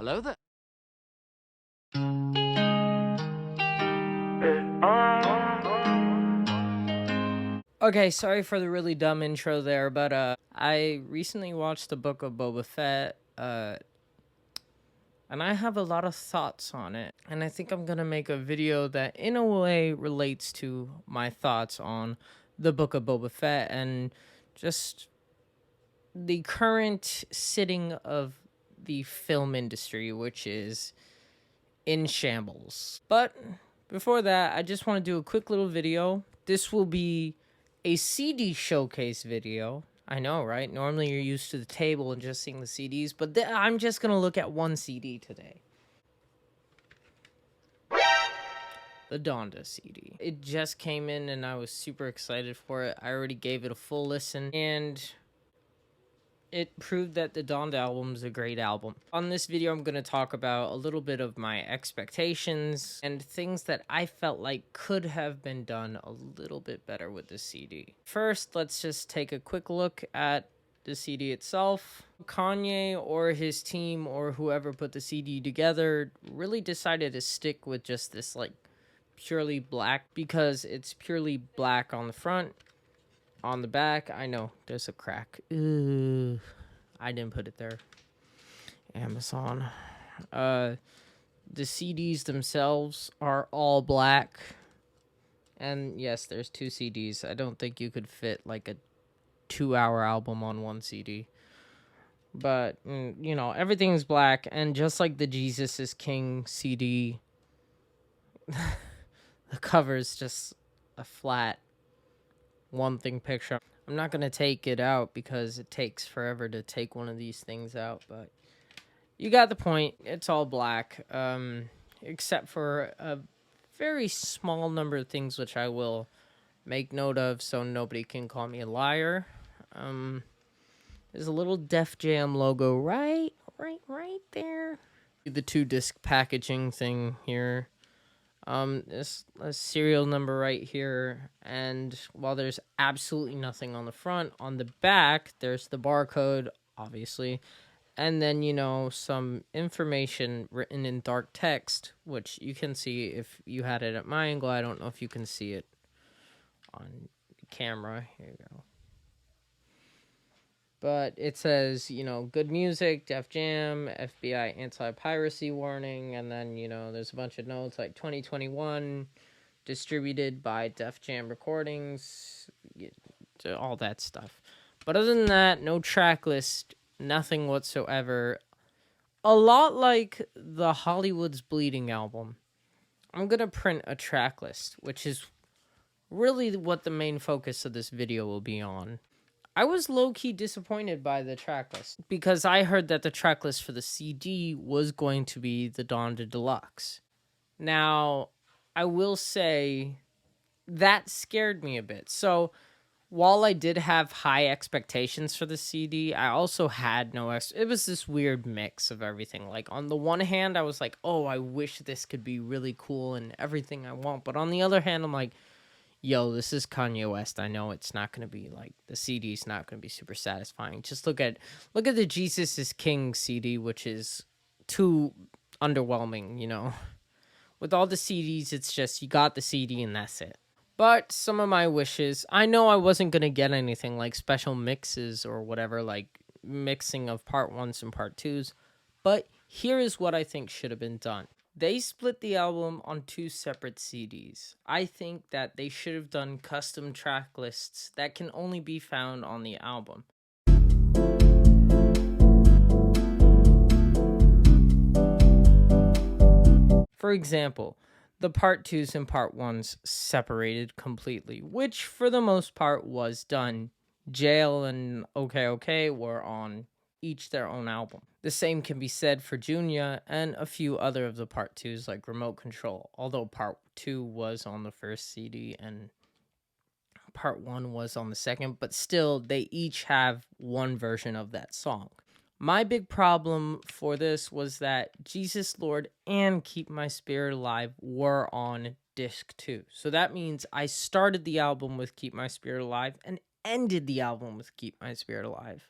Hello there. Okay, sorry for the really dumb intro there, but I recently watched the Book of Boba Fett, and I have a lot of thoughts on it. And I think I'm gonna make a video that in a way relates to my thoughts on the Book of Boba Fett and just the current sitting of the film industry, which is in shambles. But before that, I just want to do a quick little video. This will be a CD showcase video. I know, right? Normally you're used to the table and just seeing the CDs, but I'm just going to look at one CD today. The Donda CD. It just came in and I was super excited for it. I already gave it a full listen and it proved that the Donda album is a great album. On this video, I'm going to talk about a little bit of my expectations and things that I felt like could have been done a little bit better with the CD. First, let's just take a quick look at the CD itself. Kanye or his team or whoever put the CD together really decided to stick with just this like purely black because it's purely black on the front. On the back, I know there's a crack. Ugh, I didn't put it there. Amazon. The CDs themselves are all black. And yes, there's 2 CDs. I don't think you could fit like a 2-hour album on one CD. But, you know, everything's black. And just like the Jesus is King CD, the cover is just a flat one thing picture. I'm not going to take it out because it takes forever to take one of these things out, but you got the point. It's all black, except for a very small number of things which I will make note of so nobody can call me a liar. There's a little Def Jam logo right there. The 2-disc packaging thing here. There's a serial number right here, and while there's absolutely nothing on the front, on the back, there's the barcode, obviously, and then, you know, some information written in dark text, which you can see if you had it at my angle. I don't know if you can see it on camera. Here you go. But it says, you know, good music, Def Jam, FBI anti-piracy warning, and then, you know, there's a bunch of notes like 2021, distributed by Def Jam Recordings, all that stuff. But other than that, no track list, nothing whatsoever. A lot like the Hollywood's Bleeding album, I'm going to print a track list, which is really what the main focus of this video will be on. I was low-key disappointed by the track list because I heard that the track list for the CD was going to be the Donda Deluxe. Now, I will say that scared me a bit. So, while I did have high expectations for the CD, I also had no it was this weird mix of everything. Like, on the one hand, I was like, oh, I wish this could be really cool and everything I want. But on the other hand, I'm like, yo, this is Kanye West. I know it's not going to be like the CD's not going to be super satisfying. Just look at the Jesus is King CD, which is too underwhelming, you know. With all the CDs, it's just you got the CD and that's it. But some of my wishes, I know I wasn't going to get anything like special mixes or whatever, like mixing of part 1s and part 2s. But here is what I think should have been done. They split the album on 2 separate CDs. I think that they should have done custom track lists that can only be found on the album. For example, the part 2s and part 1s separated completely, which for the most part was done. Jail and OK OK were on each their own album. The same can be said for Junior and a few other of the part 2s like Remote Control, although part 2 was on the first CD and part 1 was on the second, but still they each have one version of that song. My big problem for this was that Jesus Lord and Keep My Spirit Alive were on disc 2. So that means I started the album with Keep My Spirit Alive and ended the album with Keep My Spirit Alive.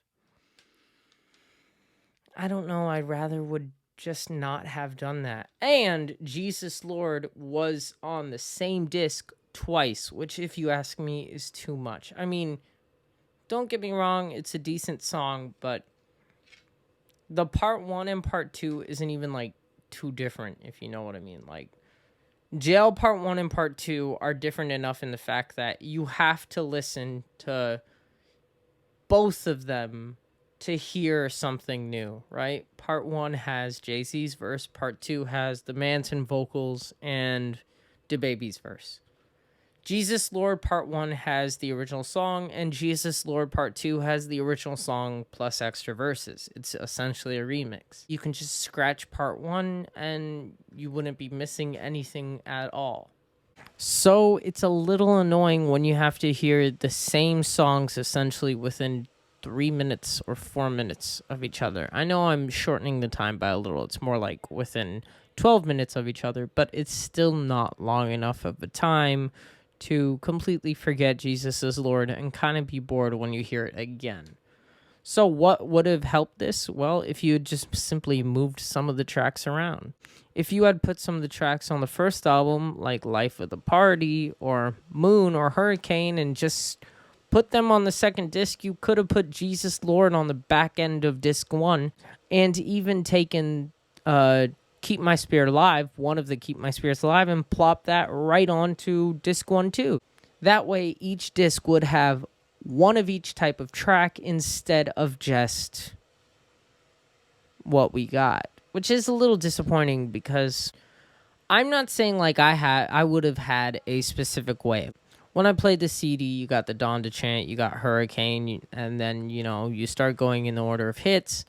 I don't know, I rather would just not have done that. And Jesus Lord was on the same disc twice, which, if you ask me, is too much. I mean, don't get me wrong, it's a decent song, but the part 1 and part 2 isn't even like too different, if you know what I mean. Like, Jail part 1 and part 2 are different enough in the fact that you have to listen to both of them to hear something new, right? Part 1 has Jay-Z's verse, part 2 has the Manson vocals and DaBaby's verse. Jesus Lord Part 1 has the original song, and Jesus Lord Part 2 has the original song plus extra verses. It's essentially a remix. You can just scratch Part 1 and you wouldn't be missing anything at all. So it's a little annoying when you have to hear the same songs essentially within 3 minutes or 4 minutes of each other. I know I'm shortening the time by a little. It's more like within 12 minutes of each other, but it's still not long enough of a time to completely forget Jesus is Lord and kind of be bored when you hear it again. So what would have helped this? Well, if you had just simply moved some of the tracks around. If you had put some of the tracks on the first album, like Life of the Party or Moon or Hurricane, and just put them on the second disc, you could have put Jesus Lord on the back end of disc 1 and even taken Keep My Spirit Alive, one of the Keep My Spirits Alive, and plop that right onto disc 1 too. That way each disc would have one of each type of track instead of just what we got, which is a little disappointing because I'm not saying like I would have had a specific way. When I played the CD, you got the Donda chant, you got Hurricane, and then, you start going in the order of hits.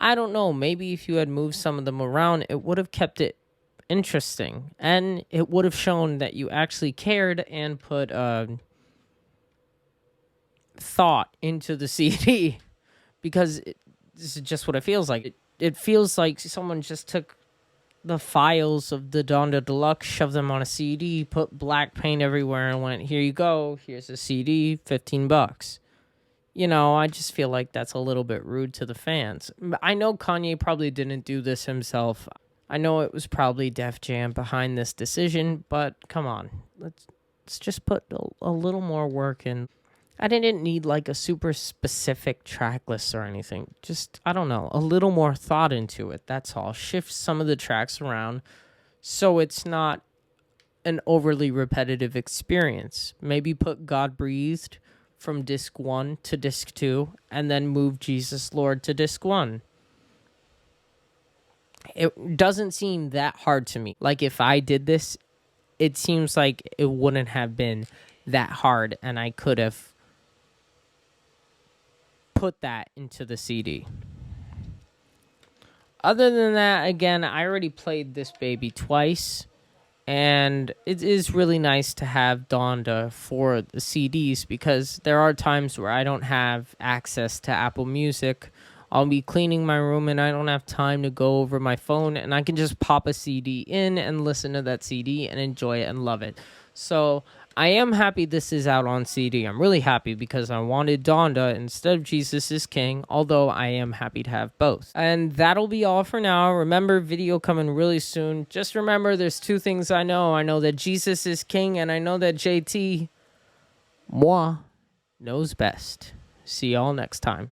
I don't know, maybe if you had moved some of them around, it would have kept it interesting, and it would have shown that you actually cared and put thought into the CD, because this is just what it feels like. It feels like someone just took the files of the Donda Deluxe, shoved them on a CD, put black paint everywhere, and went, here you go, here's a CD, $15. I just feel like that's a little bit rude to the fans. I know Kanye probably didn't do this himself. I know it was probably Def Jam behind this decision, but come on. Let's just put a little more work in. I didn't need like a super specific track list or anything. Just, I don't know, a little more thought into it. That's all. Shift some of the tracks around so it's not an overly repetitive experience. Maybe put God Breathed from disc 1 to disc 2, and then move Jesus Lord to disc 1. It doesn't seem that hard to me. Like, if I did this, it seems like it wouldn't have been that hard, and I could have put that into the CD. Other than that, again, I already played this baby twice, and it is really nice to have Donda for the CDs because there are times where I don't have access to Apple Music. I'll be cleaning my room and I don't have time to go over my phone, and I can just pop a CD in and listen to that CD and enjoy it and love it. So I am happy this is out on CD. I'm really happy because I wanted Donda instead of Jesus is King, although I am happy to have both. And that'll be all for now. Remember, video coming really soon. Just remember, there's two things I know. I know that Jesus is King, and I know that JT, moi, knows best. See y'all next time.